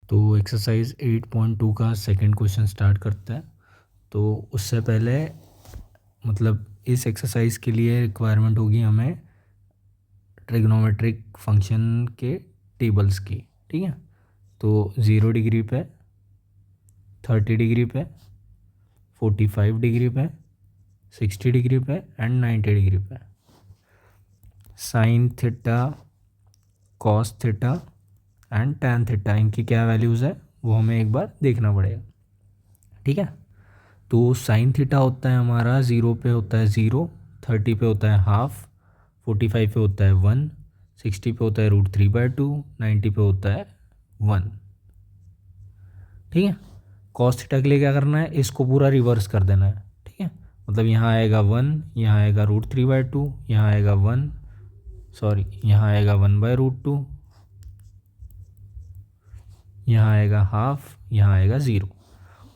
तो एक्सरसाइज 8.2 का second question start करते हैं। तो उससे पहले मतलब इस एक्सरसाइज के लिए रिक्वायरमेंट होगी हमें ट्रिग्नोमेट्रिक फंक्शन के टेबल्स की। ठीक है, तो 0 डिग्री पे, 30 डिग्री पे, 45 डिग्री पे, 60 डिग्री पे एंड 90 डिग्री पे sine theta, cos theta and tan theta, इनकी क्या वैल्यूज़ है वो हमें एक बार देखना पड़ेगा। ठीक है, तो साइन थीटा होता है हमारा 0 पे होता है 0, 30 पे होता है हाफ, 45 पे होता है 1, 60 पे होता है √3/2, 90 पे होता है 1। ठीक है, कॉस थीटा के लिए क्या करना है, इसको पूरा रिवर्स कर देना है। ठीक है, मतलब यहाँ आएगा 1, यहाँ आएगा √3/2, यहाँ आएगा 1, सॉरी यहाँ आएगा 1/√2, यहाँ आएगा हाफ, यहाँ आएगा 0।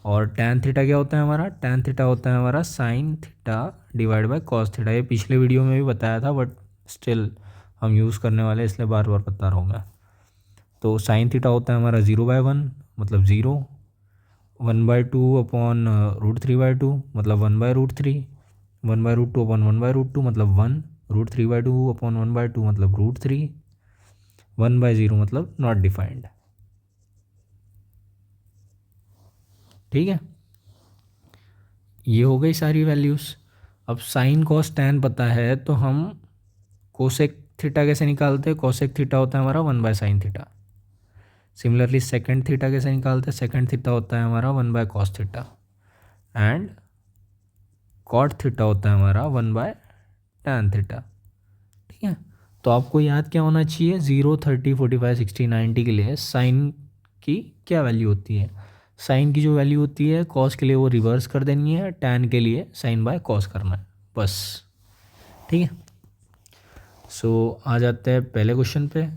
और टैन थीटा क्या होता है हमारा, टैन थीटा होता है हमारा sine theta divide by cos theta. ये पिछले वीडियो में भी बताया था बट स्टिल हम यूज़ करने वाले इसलिए बार बार बता रहा हूँ मैं। तो साइन थीटा होता है हमारा 0/1 मतलब 0, 1/2 अपॉन √3/2 मतलब 1/√3, 1/√2 अपॉन 1/√2 मतलब 1, √3/2 अपॉन 1/2 मतलब √3, 1/0 मतलब नॉट डिफाइंड। ठीक है, ये हो गई सारी वैल्यूज़। अब साइन कॉस टैन पता है तो हम कोसेक थीटा कैसे निकालते हैं, कोसेक थीटा होता है हमारा 1/sin theta. Similarly second theta कैसे निकालते हैं, सेकेंड थीटा होता है हमारा 1/cos theta and cot theta होता है हमारा 1/tan थीटा। ठीक है, तो आपको याद क्या होना चाहिए, 0, 30, 45, 60, 90 के लिए साइन की क्या वैल्यू होती है। साइन की जो वैल्यू होती है कॉस के लिए वो रिवर्स कर देनी है, टैन के लिए साइन बाय कॉस करना है बस। ठीक है, सो आ जाते हैं पहले क्वेश्चन पे।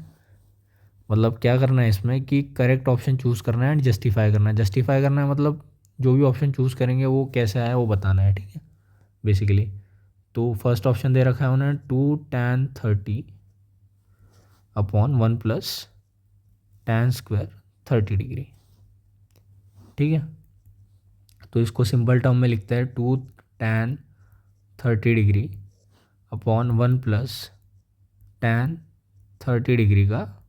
मतलब क्या करना है इसमें कि करेक्ट ऑप्शन चूज़ करना है एंड जस्टिफाई करना है। जस्टिफाई करना है मतलब जो भी ऑप्शन चूज़ करेंगे वो कैसे आया वो बताना है। ठीक है, बेसिकली तो फर्स्ट ऑप्शन दे रखा है उन्होंने 2tan30 अपॉन 1 + tan² 30 डिग्री। ठीक है, तो इसको सिंपल टर्म में लिखते हैं 2tan30 degree upon 1 + tan30 degree का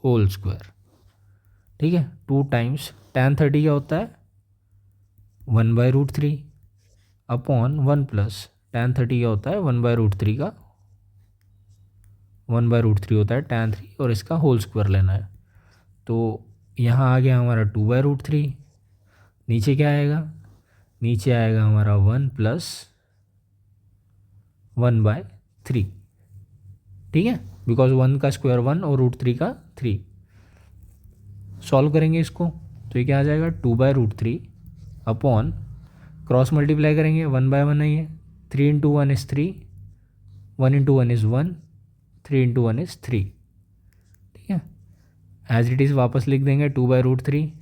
होल स्क्वायर। ठीक है, 2 टाइम्स tan30 क्या होता है 1/√3 अपॉन 1 + tan30 क्या होता है 1/√3 का 1/√3 होता है tan3 और इसका होल स्क्वायर लेना है। तो यहाँ आ गया हमारा 2/√3, नीचे क्या आएगा, नीचे आएगा हमारा 1 + 1/3। ठीक है, बिकॉज 1 का स्क्वायर 1 और √3 का 3। सॉल्व करेंगे इसको तो ये क्या आ जाएगा 2/√3 अपॉन क्रॉस मल्टीप्लाई करेंगे 1/1 है ये, 3 × 1 = 3, 1 × 1 = 1, 3 × 1 = 3। ठीक है, एज इट इज़ वापस लिख देंगे 2/√3,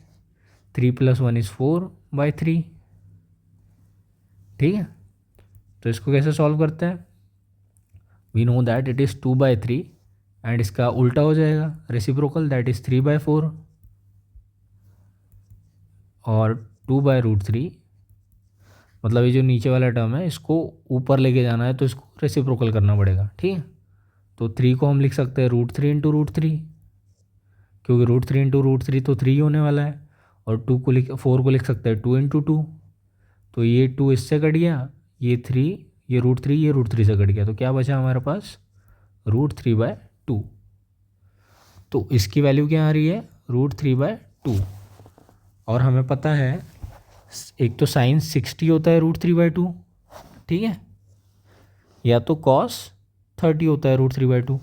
3 + 1 = 4/3। ठीक है, तो इसको कैसे सॉल्व करते हैं, we know that it is 2/3 and इसका उल्टा हो जाएगा रेसिप्रोकल, दैट इज़ 3/4 और 2/√3 मतलब ये जो नीचे वाला टर्म है इसको ऊपर लेके जाना है तो इसको रेसिप्रोकल करना पड़ेगा। ठीक है, तो 3 को हम लिख सकते हैं √3 × √3 क्योंकि √3 × √3 तो 3 होने वाला है, और 4 को लिख सकते हैं 2 × 2, तो ये 2 इससे कट गया, ये 3, ये √3, ये √3 से कट गया, तो क्या बचा हमारे पास √3/2। तो इसकी वैल्यू क्या आ रही है √3/2। और हमें पता है एक तो साइन 60 होता है √3/2, ठीक है, या तो कॉस 30 होता है √3/2।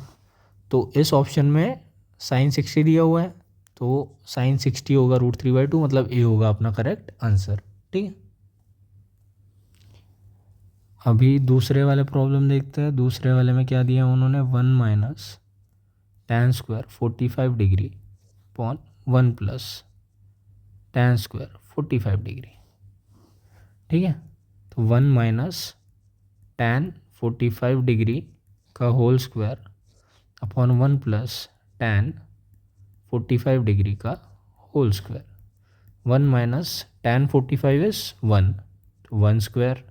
तो इस ऑप्शन में साइन 60 दिया हुआ है तो साइन 60 होगा √3/2, मतलब ए होगा अपना करेक्ट आंसर। ठीक है, अभी दूसरे वाले प्रॉब्लम देखते हैं। दूसरे वाले में क्या दिया उन्होंने 1 - tan² 45 degree upon 1 + tan² 45 degree. ठीक है, तो 1 - tan 45 डिग्री का whole square upon 1 + tan 45 degree का whole square. 1 minus tan 45 is 1, 1 square,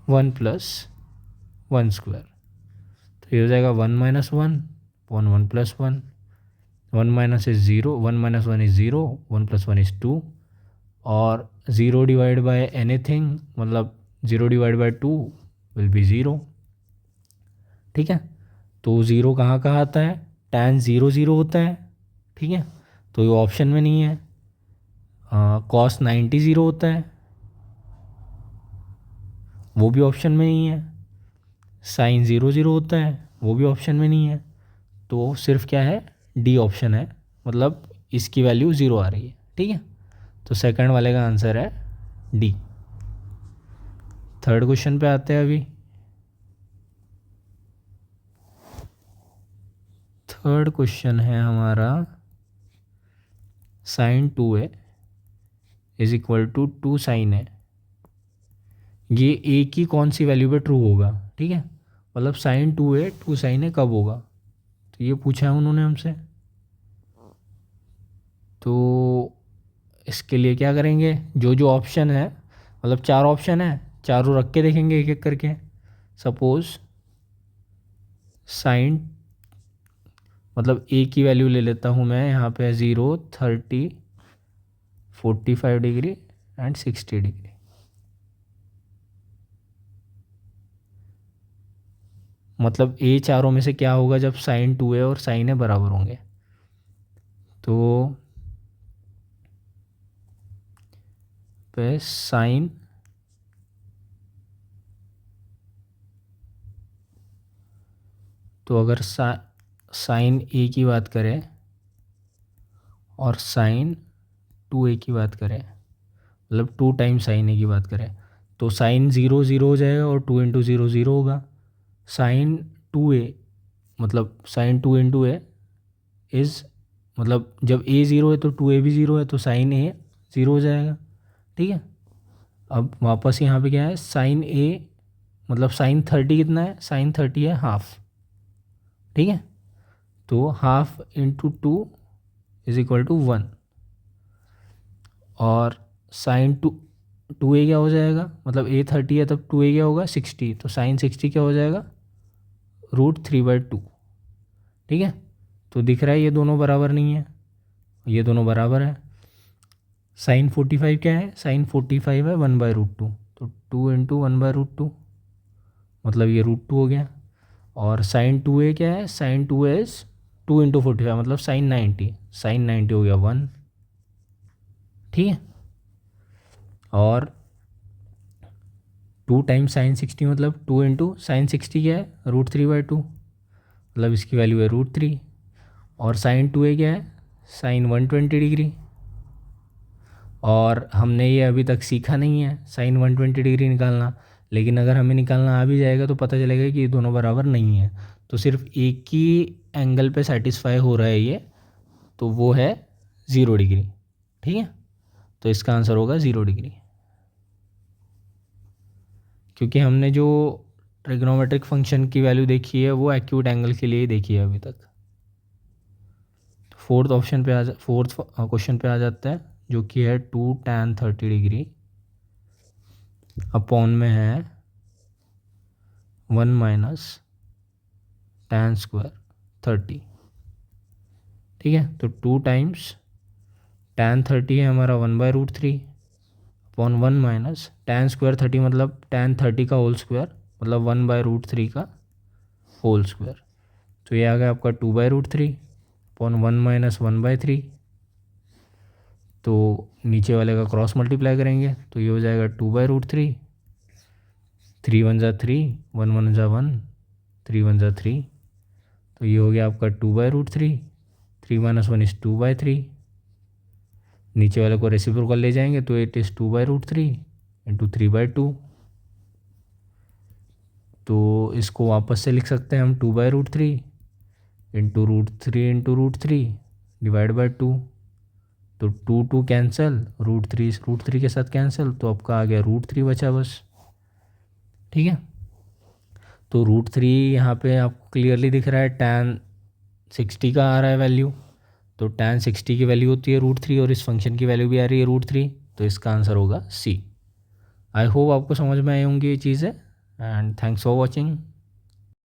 1 plus 1 square, तो ये हो जाएगा 1 minus 1 upon 1 plus 1, 1 minus is 0, 1 minus 1 is 0, 1 plus 1 is 2, और 0 डिवाइड बाय एनीथिंग मतलब 0 डिवाइड बाय 2 विल बी 0। ठीक है, तो 0 कहाँ कहाँ आता है, tan 0 0 होता है। ठीक है, तो ये ऑप्शन में नहीं है। cos 90 0 होता है, वो भी ऑप्शन में नहीं है। sin 0 0 होता है, वो भी ऑप्शन में नहीं है। तो सिर्फ क्या है, डी ऑप्शन है, मतलब इसकी वैल्यू 0 आ रही है। ठीक है, तो सेकंड वाले का आंसर है डी। थर्ड क्वेश्चन पे आते हैं अभी। थर्ड क्वेश्चन है हमारा sin 2a is equal to 2 sin a। ये ए की कौन सी वैल्यू पे ट्रू होगा। ठीक है, मतलब sin 2a 2 sin a कब होगा, तो ये पूछा है उन्होंने हमसे। तो इसके लिए क्या करेंगे, जो जो ऑप्शन है, मतलब 4 ऑप्शन है, चारों रख के देखेंगे एक एक करके। सपोज साइन, मतलब ए की वैल्यू ले लेता हूँ मैं, यहाँ पे 0, 30, 45 डिग्री एंड 60 डिग्री। मतलब ए चारों में से क्या होगा जब sin 2a और sin a बराबर होंगे। तो पे साइन, तो अगर साइन ए की बात करें और साइन 2a की बात करें, मतलब 2 टाइम्स साइन ए की बात करें, तो साइन 0 0 हो जाएगा और 2 इंटू 0 0 होगा। साइन 2a, मतलब साइन 2 इंटू ए इज़, मतलब जब a 0 है तो 2a भी 0 है, तो साइन a 0 हो जाएगा। ठीक है, अब वापस यहाँ पे क्या है, साइन a, मतलब साइन 30 कितना है, साइन 30 है हाफ। ठीक है, तो half into 2 is equal to 1, और साइन 2a क्या हो जाएगा, मतलब a 30 है तब 2a क्या होगा 60, तो साइन 60 क्या हो जाएगा √3/2। ठीक है, तो दिख रहा है ये दोनों बराबर नहीं है, ये दोनों बराबर है। साइन 45 क्या है, साइन 45 है 1/√2, तो 2 इंटू 1/√2, मतलब ये √2 हो गया। और साइन 2a क्या है, साइन 2a इज 2 इंटू 45, मतलब साइन 90, साइन 90 हो गया 1। ठीक है, और 2 टाइम्स साइन 60, मतलब 2 इंटू साइन 60 क्या है √3/2, मतलब इसकी वैल्यू है √3। और साइन 2a क्या है, साइन 120 डिग्री, और हमने ये अभी तक सीखा नहीं है साइन 120 डिग्री निकालना, लेकिन अगर हमें निकालना आ भी जाएगा तो पता चलेगा कि ये दोनों बराबर नहीं है, तो सिर्फ एक ही एंगल पे सेटिस्फाई हो रहा है ये, तो वो है 0 डिग्री। ठीक है, तो इसका आंसर होगा 0 डिग्री, क्योंकि हमने जो ट्रिग्नोमेट्रिक फंक्शन की वैल्यू देखी है वो एक्यूट एंगल के लिए ही देखी है अभी तक। फोर्थ ऑप्शन पे फोर्थ क्वेश्चन पे आ जाता है, जो कि है 2 tan 30 डिग्री अपॉन में है 1 माइनस tan स्क्वायर 30। ठीक है, तो 2 टाइम्स tan 30 है हमारा 1/√3 अपॉन 1 माइनस tan स्क्वायर 30, मतलब tan 30 का होल स्क्वायर, मतलब 1/√3 का होल स्क्वायर, तो ये आ गया आपका 2/√3 अपॉन 1 माइनस 1/3। तो नीचे वाले का क्रॉस मल्टीप्लाई करेंगे तो ये हो जाएगा 2/√3, 3 1 जा 3, 1 1 जा 1, 3 1 जा 3, तो ये हो गया आपका 2/√3, 3 माइनस 1 इज़ 2/3। नीचे वाले को रेसिप्रोकल ले जाएंगे तो इट इज़ 2/√3 इंटू 3/2, तो इसको वापस से लिख सकते हैं हम 2/√3 इंटू √3 इंटू √3 डिवाइड बाई 2, तो 2 2 कैंसिल, √3 के साथ कैंसिल, तो आपका आ गया √3 बचा बस। ठीक है, तो √3 यहाँ पे आपको क्लियरली दिख रहा है, tan 60 का आ रहा है वैल्यू, तो tan 60 की वैल्यू होती है √3 और इस फंक्शन की वैल्यू भी आ रही है √3, तो इसका आंसर होगा सी। आई होप आपको समझ में आई होंगी ये चीज़ें, एंड थैंक्स फॉर वॉचिंग।